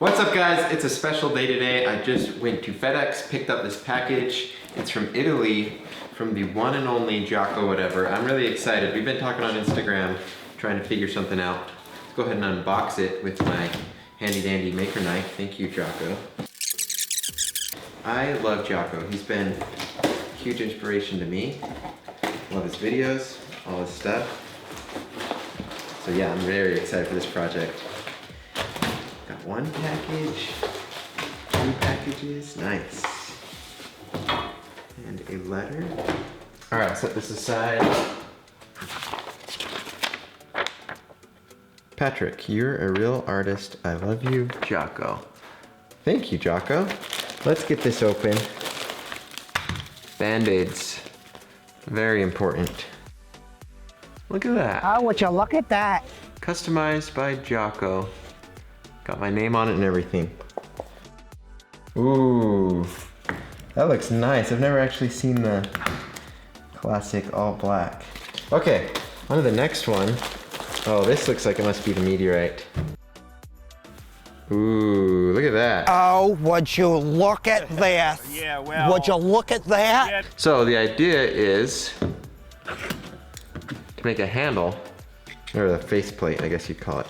What's up guys? It's a special day today. I just went to FedEx, picked up this package. It's from Italy, from the one and only Giaco whatever. I'm really excited. We've been talking on Instagram, trying to figure something out. Let's go ahead and unbox it with my handy dandy maker knife. Thank you, Giaco. I love Giaco. He's been a huge inspiration to me. Love his videos, all his stuff. So yeah, I'm very excited for this project. Got one package, two packages, nice. And a letter. All right, set this aside. Patrick, you're a real artist. I love you, Giaco. Thank you, Giaco. Let's get this open. Band-Aids, very important. Look at that. Oh, would you look at that? Customized by Giaco. Got my name on it and everything. Ooh, that looks nice. I've never actually seen the classic all black. Okay, on to the next one. Oh, this looks like it must be the Meteorite. Ooh, look at that. Oh, would you look at this? Yeah, well. Would you look at that? Yeah. So the idea is to make a handle, or the faceplate, I guess you'd call it,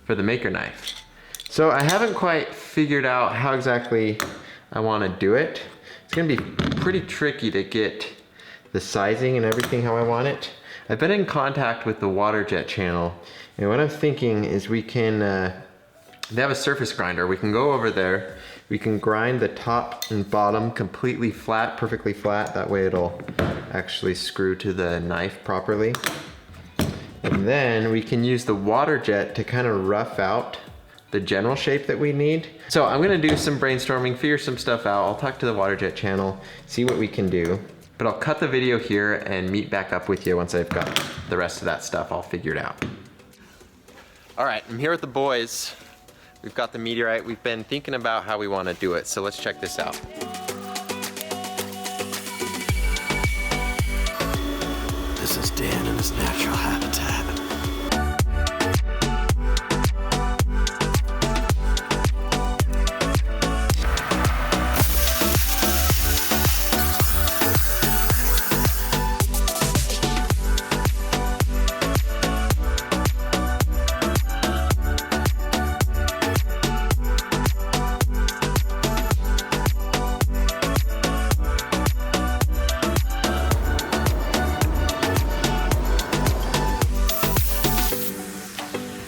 for the maker knife. So I haven't quite figured out how exactly I want to do it. It's gonna be pretty tricky to get the sizing and everything how I want it. I've been in contact with the water jet channel, and what I'm thinking is we can, they have a surface grinder. We can go over there, we can grind the top and bottom completely flat, perfectly flat. That way it'll actually screw to the knife properly. And then we can use the water jet to kind of rough out the general shape that we need. So I'm gonna do some brainstorming, figure some stuff out. I'll talk to the water jet channel, see what we can do. But I'll cut the video here and meet back up with you once I've got the rest of that stuff all figured out. All right, I'm here with the boys. We've got the Meteorite. We've been thinking about how we want to do it, so let's check this out. This is Dan in his natural habitat.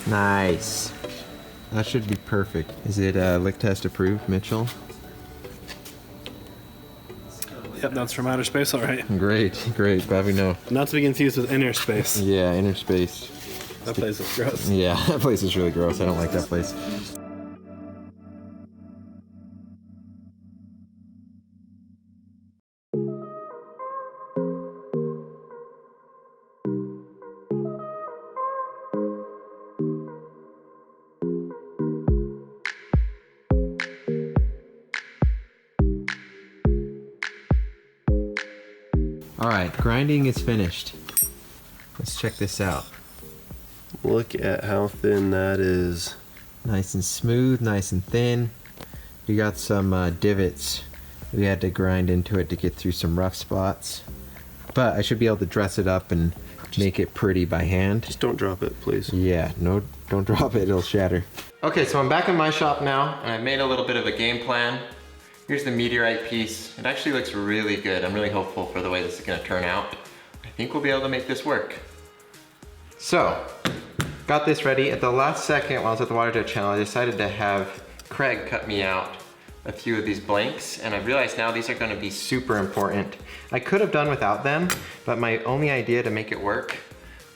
Nice. That should be perfect. Is it lick test approved, Mitchell? Yep, that's from outer space, all right. Great, great. Glad we know. Not to be confused with inner space. Yeah, inner space. That place is gross. Yeah, that place is really gross. I don't like that place. All right, grinding is finished. Let's check this out. Look at how thin that is. Nice and smooth, nice and thin. We got some divots we had to grind into it to get through some rough spots. But I should be able to dress it up and make it pretty by hand. Just don't drop it, please. Yeah, no, don't drop it, it'll shatter. Okay, so I'm back in my shop now, and I've made a little bit of a game plan. Here's the Meteorite piece. It actually looks really good. I'm really hopeful for the way this is gonna turn out. I think we'll be able to make this work. So, got this ready. At the last second, while I was at the water jet channel, I decided to have Craig cut me out a few of these blanks, and I realized now these are gonna be super important. I could have done without them, but my only idea to make it work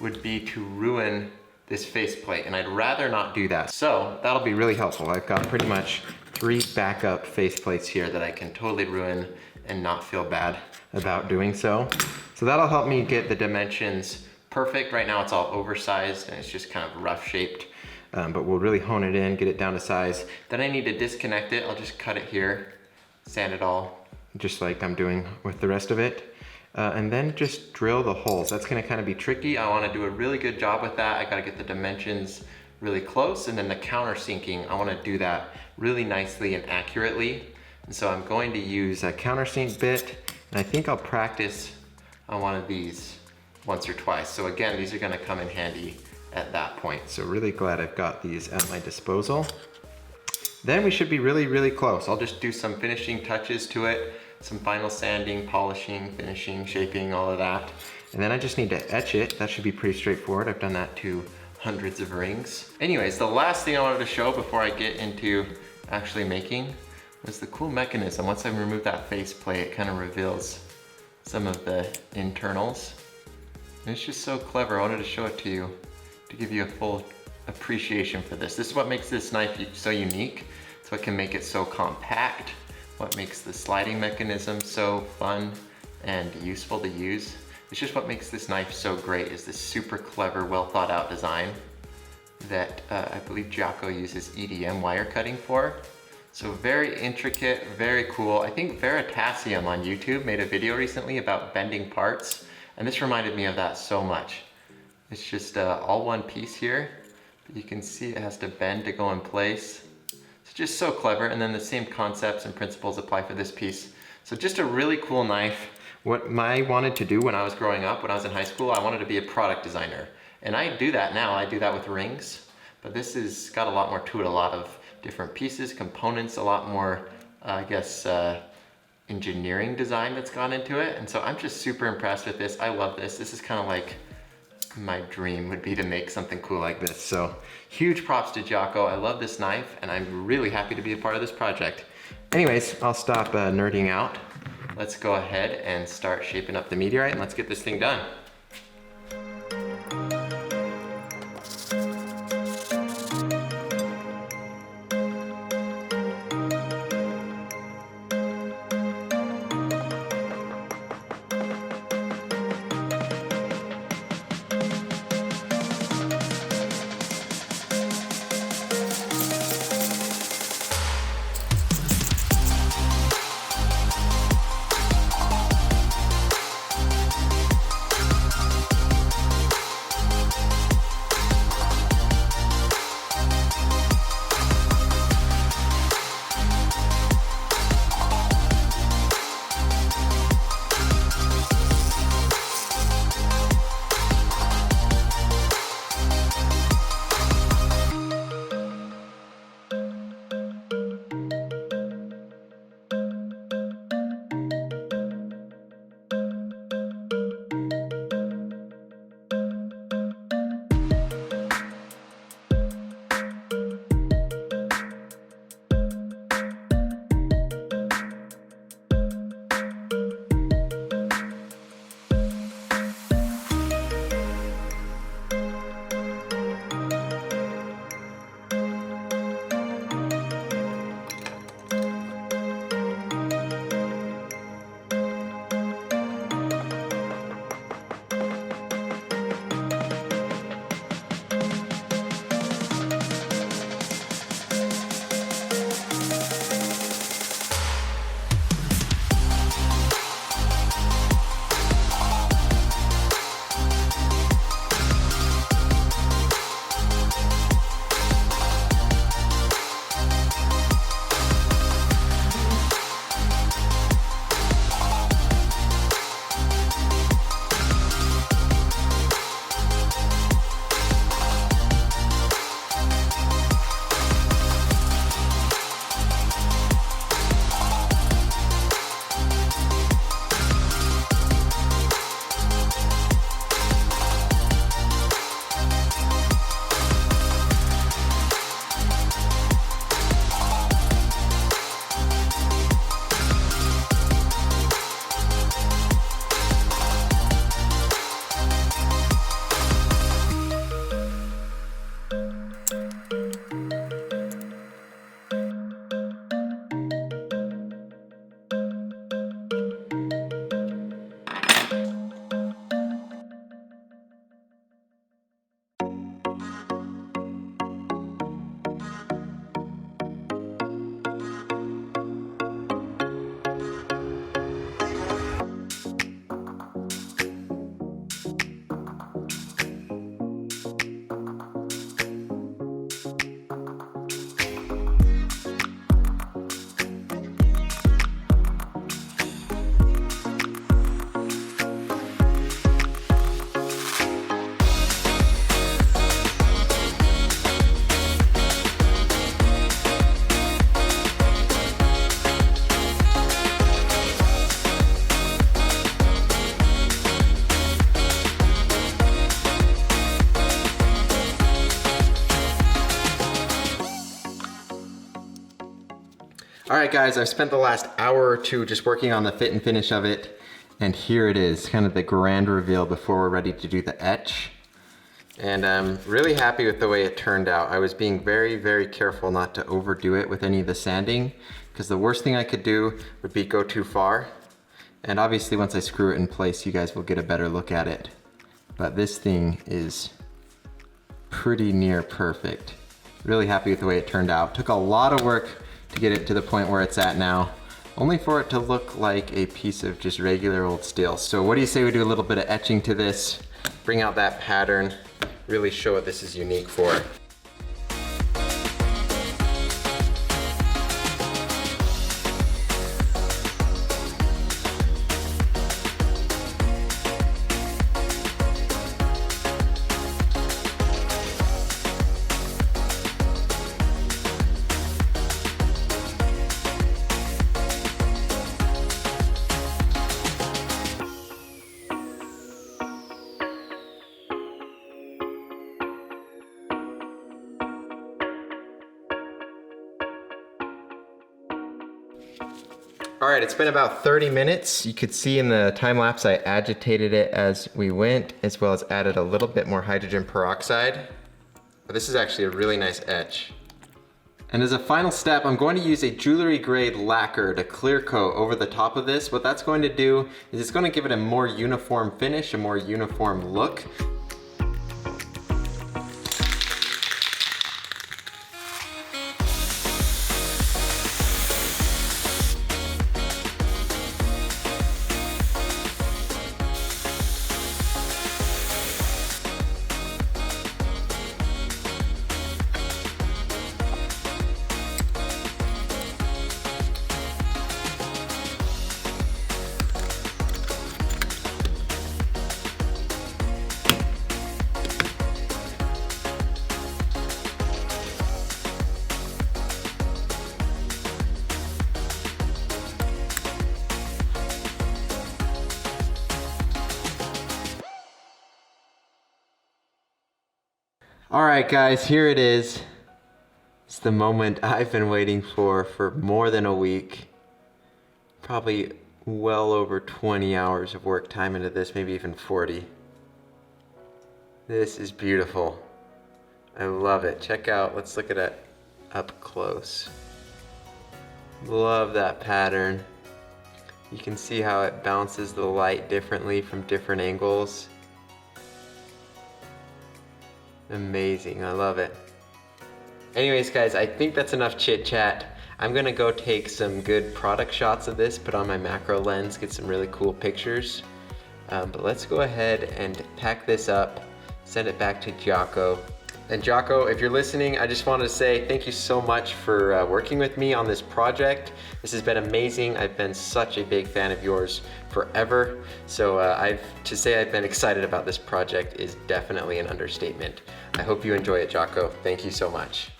would be to ruin this faceplate, and I'd rather not do that. So, that'll be really helpful. I've got pretty much 3 backup faceplates here that I can totally ruin and not feel bad about doing so. So that'll help me get the dimensions perfect. Right now it's all oversized and it's just kind of rough shaped, but we'll really hone it in, get it down to size. Then I need to disconnect it. I'll just cut it here, sand it all, just like I'm doing with the rest of it. And then just drill the holes. That's gonna kind of be tricky. I wanna do a really good job with that. I gotta get the dimensions really close, and then the countersinking, I want to do that really nicely and accurately. And so I'm going to use a countersink bit, and I think I'll practice on one of these once or twice. So again, these are going to come in handy at that point. So really glad I've got these at my disposal. Then we should be really, really close. I'll just do some finishing touches to it, some final sanding, polishing, finishing, shaping, all of that. And then I just need to etch it. That should be pretty straightforward. I've done that to hundreds of rings. Anyways, the last thing I wanted to show before I get into actually making was the cool mechanism. Once I remove that faceplate, it kind of reveals some of the internals. And it's just so clever. I wanted to show it to you to give you a full appreciation for this. This is what makes this knife so unique. It's what can make it so compact, what makes the sliding mechanism so fun and useful to use. It's just what makes this knife so great, is this super clever, well thought out design that I believe Giaco uses EDM wire cutting for. So very intricate, very cool. I think Veritasium on YouTube made a video recently about bending parts, and this reminded me of that so much. It's just all one piece here, but you can see it has to bend to go in place. It's just so clever, and then the same concepts and principles apply for this piece. So just a really cool knife. What I wanted to do when I was growing up, when I was in high school, I wanted to be a product designer. And I do that now, I do that with rings, but this has got a lot more to it, a lot of different pieces, components, a lot more, I guess, engineering design that's gone into it. And so I'm just super impressed with this. I love this. This is kind of like my dream would be to make something cool like this. So huge props to Giaco. I love this knife, and I'm really happy to be a part of this project. Anyways, I'll stop nerding out. Let's go ahead and start shaping up the meteorite, and let's get this thing done. All right, guys, I've spent the last hour or two just working on the fit and finish of it. And here it is, kind of the grand reveal before we're ready to do the etch. And I'm really happy with the way it turned out. I was being very, very careful not to overdo it with any of the sanding, because the worst thing I could do would be go too far. And obviously once I screw it in place, you guys will get a better look at it. But this thing is pretty near perfect. Really happy with the way it turned out. Took a lot of work to get it to the point where it's at now, only for it to look like a piece of just regular old steel. So what do you say we do a little bit of etching to this, bring out that pattern, really show what this is unique for. All right, it's been about 30 minutes. You could see in the time lapse I agitated it as we went, as well as added a little bit more hydrogen peroxide. But this is actually a really nice etch. And as a final step, I'm going to use a jewelry grade lacquer to clear coat over the top of this. What that's going to do is it's going to give it a more uniform finish, a more uniform look. All right, guys, here it is. It's the moment I've been waiting for more than a week. Probably well over 20 hours of work time into this, maybe even 40. This is beautiful. I love it. Check out, let's look at it up close. Love that pattern. You can see how it bounces the light differently from different angles. Amazing, I love it. Anyways, guys, I think that's enough chit chat. I'm gonna go take some good product shots of this, put on my macro lens, get some really cool pictures. But let's go ahead and pack this up, send it back to Giaco. And Giaco, if you're listening, I just wanted to say thank you so much for working with me on this project. This has been amazing. I've been such a big fan of yours forever. So to say I've been excited about this project is definitely an understatement. I hope you enjoy it, Giaco. Thank you so much.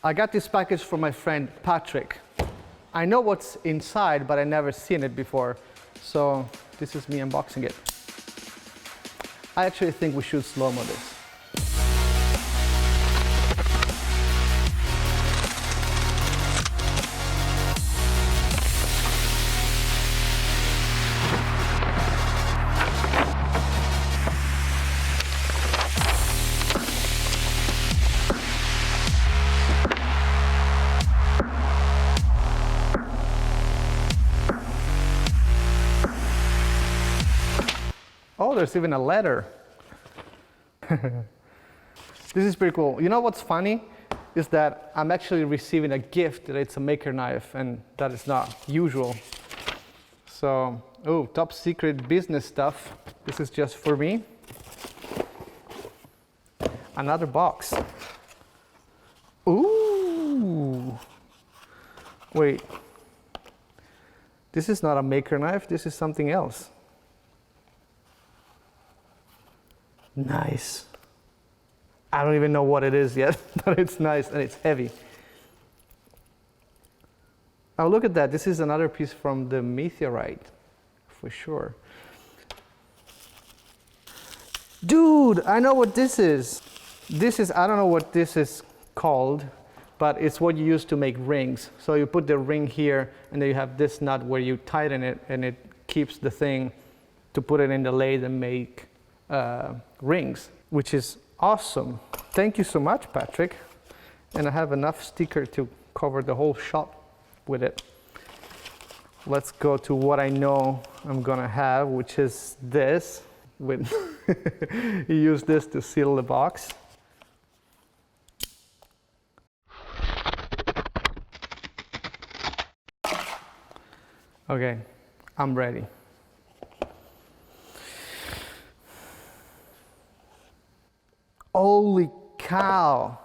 I got this package from my friend Patrick. I know what's inside, but I never seen it before. So this is me unboxing it. I actually think we should slow-mo this. Oh, there's even a letter. This is pretty cool. You know what's funny? Is that I'm actually receiving a gift that it's a maker knife, and that is not usual. So, oh, top secret business stuff. This is just for me. Another box. Ooh. Wait. This is not a maker knife, this is something else. Nice. I don't even know what it is yet, but it's nice and it's heavy. Oh, look at that. This is another piece from the Meteorite, for sure. Dude, I know what this is. I don't know what this is called, but it's what you use to make rings. So you put the ring here, and then you have this nut where you tighten it, and it keeps the thing to put it in the lathe and make rings, which is awesome. Thank you so much, Patrick. And I have enough sticker to cover the whole shop with it. Let's go to what I know I'm gonna have, which is this. With you use this to seal the box. Okay, I'm ready. Holy cow!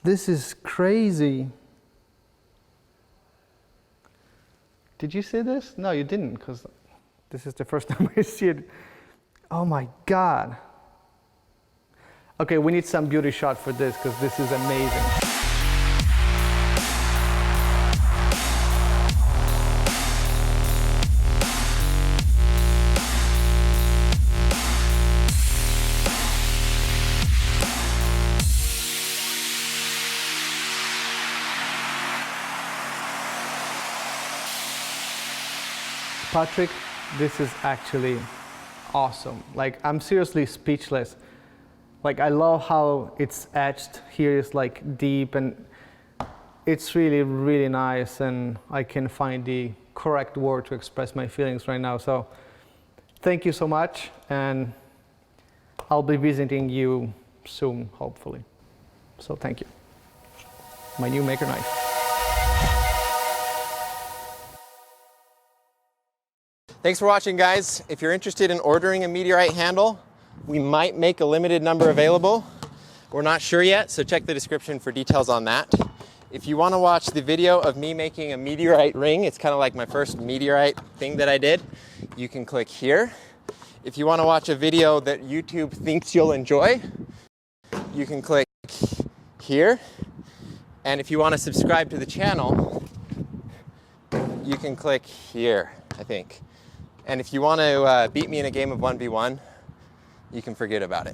This is crazy. Did you see this? No, you didn't, because this is the first time I see it. Oh my God. Okay, we need some beauty shot for this, because this is amazing. Patrick, this is actually awesome. Like, I'm seriously speechless. Like, I love how it's etched. Here is like deep, and it's really, really nice, and I can find the correct word to express my feelings right now. So thank you so much, and I'll be visiting you soon, hopefully. So thank you. My new maker knife. Thanks for watching, guys. If you're interested in ordering a Meteorite handle, we might make a limited number available. We're not sure yet, so check the description for details on that. If you want to watch the video of me making a Meteorite ring, it's kind of like my first Meteorite thing that I did, you can click here. If you want to watch a video that YouTube thinks you'll enjoy, you can click here. And if you want to subscribe to the channel, you can click here, I think. And if you want to beat me in a game of 1v1, you can forget about it.